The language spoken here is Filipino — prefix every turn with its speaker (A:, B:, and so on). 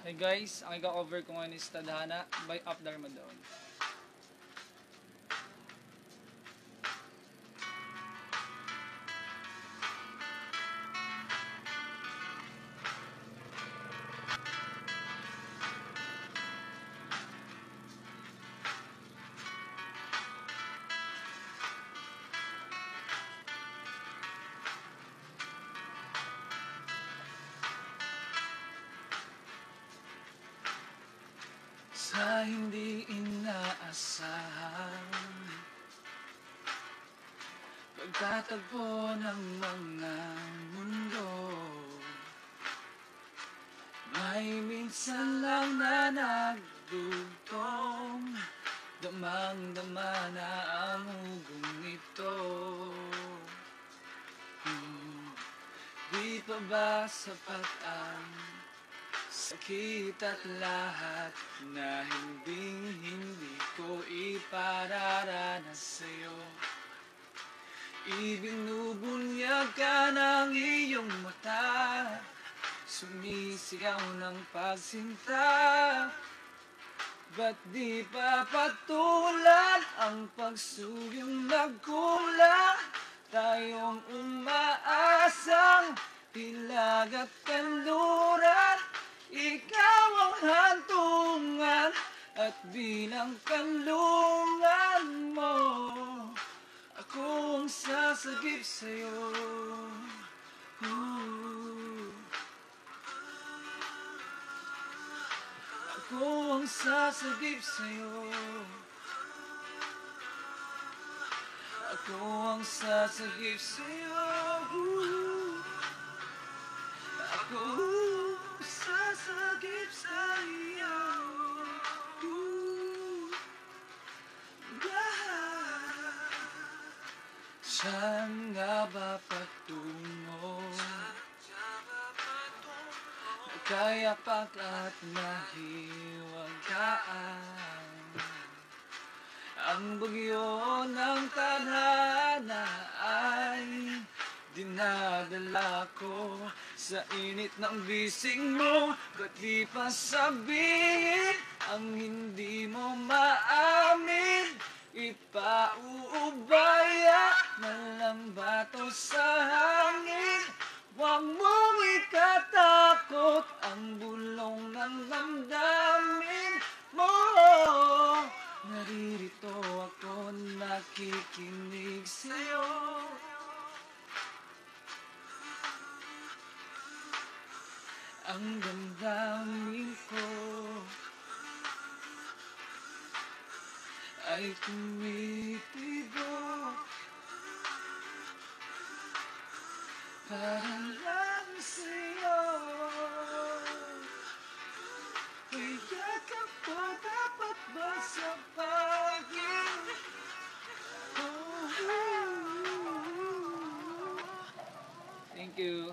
A: Hey guys, ang ika-cover ko ngayon is Tadhana by Up Darmadon. Sa hindi inaasahan pagtatagpo ng mga mundo, may minsan lang na nagdugtong, damang-dama na ang hugong ito. Di pa ba sapat ang sakit at lahat na hindi ko ipararanas sa'yo? Ibinubunyag ka ng iyong mata, sumisigaw ng pagsinta. Ba't di pa patulan ang pagsuging nagkulang? Tayong umaasang hilag at kanluran, ikaw ang hantungan at bilang kanlungan mo, ako ang sasagip sa'yo. Ako ang sasagip sa'yo. Ako ang sasagip sa'yo. Ako sasagip sa'yo. Saan nga ba patungo? Nagkayapak at nahiwagaan, ang bagyo ng tadhana ay dinadala ko sa init ng bisig mo. Ba't di pa sabihin ang hindi mo maamin? Ipauubaya na lang ba to sa hangin? Huwag mong ikatakot ang bulong ng damdamin mo. Naririto ako, nakikinig sa'yo. Ang damdamin ko ay tumitibo, para lang sa'yo. Iyakap ko, dapat ba sa pagin? Thank you.